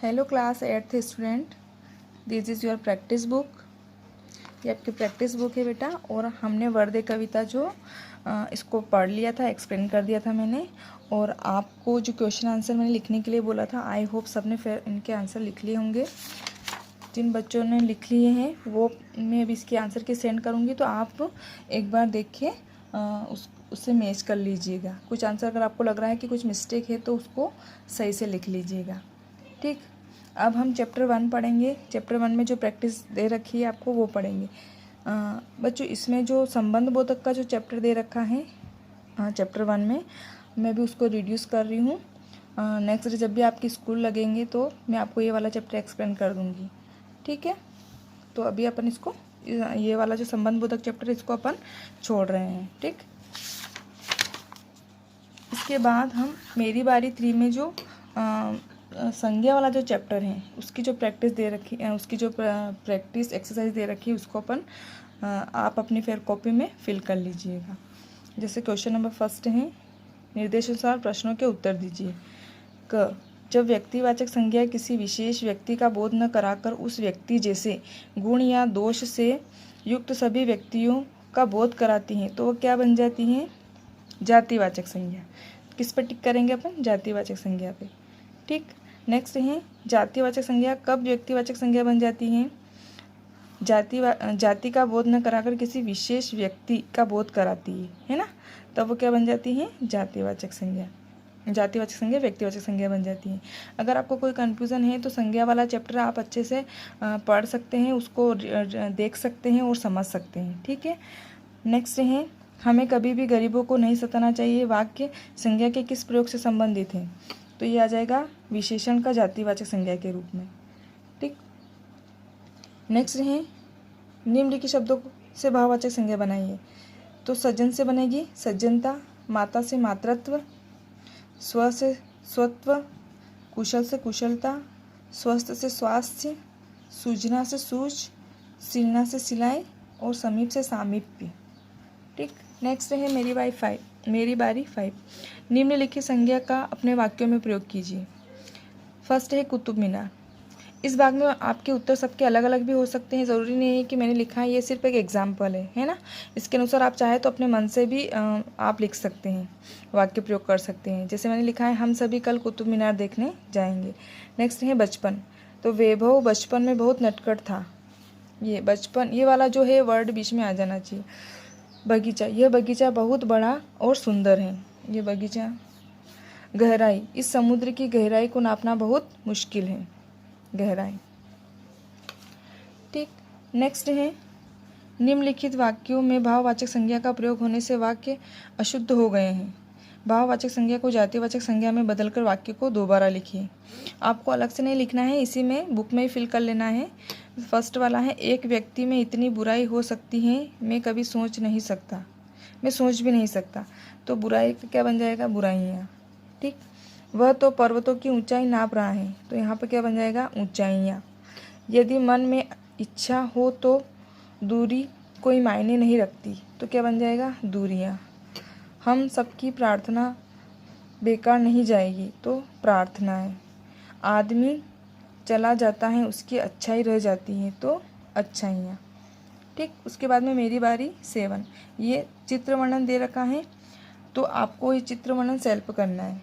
Hello class 8th student, this is your practice book. ये आपकी practice book है बेटा। और हमने वर्दे कविता जो इसको पढ़ लिया था, एक्सप्लेन कर दिया था मैंने। और आपको जो क्वेश्चन आंसर मैंने लिखने के लिए बोला था, आई होप सबने फिर इनके आंसर लिख लिए होंगे। जिन बच्चों ने लिख लिए हैं वो मैं अभी इसके आंसर के सेंड करूँगी, तो आप एक बार देख के उससे मैच कर लीजिएगा। कुछ आंसर अगर आपको लग रहा है कि कुछ मिस्टेक है तो उसको सही से लिख लीजिएगा, ठीक। अब हम चैप्टर 1 पढ़ेंगे। चैप्टर 1 में जो प्रैक्टिस दे रखी है आपको वो पढ़ेंगे। बच्चों, इसमें जो संबंध बोधक का जो चैप्टर दे रखा है चैप्टर 1 में, मैं भी उसको रिड्यूस कर रही हूँ। नेक्स्ट डे जब भी आपके स्कूल लगेंगे तो मैं आपको ये वाला चैप्टर एक्सप्लेन कर दूँगी, ठीक है। तो अभी अपन इसको, ये वाला जो संबंध बोधक चैप्टर इसको अपन छोड़ रहे हैं, ठीक। इसके बाद हम मेरी बारी 3 में जो संज्ञा वाला जो चैप्टर है उसकी जो प्रैक्टिस दे रखी है, उसकी जो प्रैक्टिस एक्सरसाइज दे रखी है उसको अपन आप अपनी फेयर कॉपी में फिल कर लीजिएगा। जैसे क्वेश्चन नंबर 1 है, निर्देशानुसार प्रश्नों के उत्तर दीजिए। क, जब व्यक्तिवाचक संज्ञा किसी विशेष व्यक्ति का बोध न कराकर उस व्यक्ति जैसे गुण या दोष से युक्त सभी व्यक्तियों का बोध कराती हैं तो वह क्या बन जाती हैं? जातिवाचक संज्ञा। किस पर टिक करेंगे अपन? जातिवाचक संज्ञा पे, ठीक। नेक्स्ट है, जातिवाचक संज्ञा कब व्यक्तिवाचक संज्ञा बन जाती है? जाति का बोध न कराकर किसी विशेष व्यक्ति का बोध कराती है ना, तब वो क्या बन जाती है? जातिवाचक संज्ञा। जातिवाचक संज्ञा व्यक्तिवाचक संज्ञा बन जाती है। अगर आपको कोई कन्फ्यूज़न है तो संज्ञा वाला चैप्टर आप अच्छे से पढ़ सकते हैं, उसको देख सकते हैं और समझ सकते हैं, ठीक है। नेक्स्ट है, हमें कभी भी गरीबों को नहीं सताना चाहिए। वाक्य संज्ञा के किस प्रयोग से संबंधित है? तो ये आ जाएगा विशेषण का जातिवाचक संज्ञा के रूप में, ठीक। नेक्स्ट है, निम्नलिखित शब्दों से भाववाचक संज्ञा बनाइए। तो सज्जन से बनेगी सज्जनता, माता से मातृत्व, स्व से स्वत्व, कुशल से कुशलता, स्वस्थ से स्वास्थ्य, सूझना से सूझ, सिलना से सिलाई और समीप से सामीप्य, ठीक। नेक्स्ट है मेरी बारी 5। निम्नलिखित संज्ञा का अपने वाक्यों में प्रयोग कीजिए। फर्स्ट है कुतुब मीनार। इस भाग में आपके उत्तर सबके अलग अलग भी हो सकते हैं, ज़रूरी नहीं है कि मैंने लिखा है, ये सिर्फ एक एग्जाम्पल है ना। इसके अनुसार आप चाहे तो अपने मन से भी आप लिख सकते हैं, वाक्य प्रयोग कर सकते हैं। जैसे मैंने लिखा है, हम सभी कल कुतुब मीनार देखने जाएंगे। नेक्स्ट है बचपन। तो वैभव बचपन में बहुत नटखट था। ये बचपन, ये वाला जो है वर्ड बीच में आ जाना चाहिए। बगीचा, यह बगीचा बहुत बड़ा और सुंदर है। ये बगीचा। गहराई, इस समुद्र की गहराई को नापना बहुत मुश्किल है। गहराई, ठीक। नेक्स्ट है, निम्नलिखित वाक्यों में भाववाचक संज्ञा का प्रयोग होने से वाक्य अशुद्ध हो गए हैं। भाववाचक संज्ञा को जातिवाचक संज्ञा में बदलकर वाक्य को दोबारा लिखिए। आपको अलग से नहीं लिखना है, इसी में बुक में ही फिल कर लेना है। फर्स्ट वाला है, एक व्यक्ति में इतनी बुराई हो सकती है मैं कभी सोच नहीं सकता, मैं सोच भी नहीं सकता। तो बुराई का क्या बन जाएगा? बुराइयाँ, ठीक। वह तो पर्वतों की ऊंचाई नाप रहा है, तो यहाँ पर क्या बन जाएगा? ऊंचाइयाँ। यदि मन में इच्छा हो तो दूरी कोई मायने नहीं रखती, तो क्या बन जाएगा? दूरियाँ। हम सबकी प्रार्थना बेकार नहीं जाएगी, तो प्रार्थनाएं। आदमी चला जाता है उसकी अच्छाई रह जाती है, तो अच्छाइयाँ, ठीक। उसके बाद में मेरी बारी 7। ये चित्र वर्णन दे रखा है, तो आपको ये चित्र वर्णन सेल्फ करना है,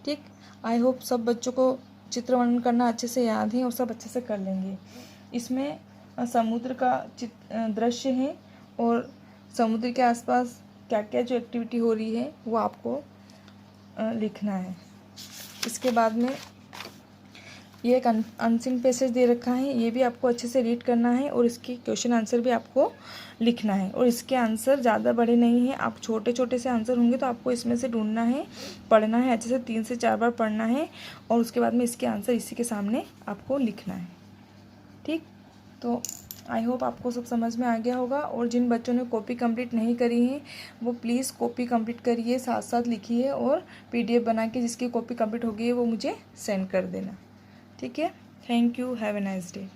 ठीक। आई होप सब बच्चों को चित्र वर्णन करना अच्छे से याद है और सब अच्छे से कर लेंगे। इसमें समुद्र का दृश्य है और समुद्र के आसपास क्या क्या जो एक्टिविटी हो रही है वो आपको लिखना है। इसके बाद में ये एक अनसीन पैसेज दे रखा है, ये भी आपको अच्छे से रीड करना है और इसके क्वेश्चन आंसर भी आपको लिखना है। और इसके आंसर ज़्यादा बड़े नहीं हैं, आप छोटे छोटे से आंसर होंगे तो आपको इसमें से ढूंढना है, पढ़ना है अच्छे से, 3 से 4 बार पढ़ना है और उसके बाद में इसके आंसर इसी के सामने आपको लिखना है, ठीक। तो आई होप आपको सब समझ में आ गया होगा। और जिन बच्चों ने कॉपी कंप्लीट नहीं करी है वो प्लीज़ कॉपी कंप्लीट करिए, साथ साथ लिखिए और PDF बना के जिसकी कॉपी कंप्लीट हो गई है वो मुझे सेंड कर देना, ठीक है। Thank you, have a nice day.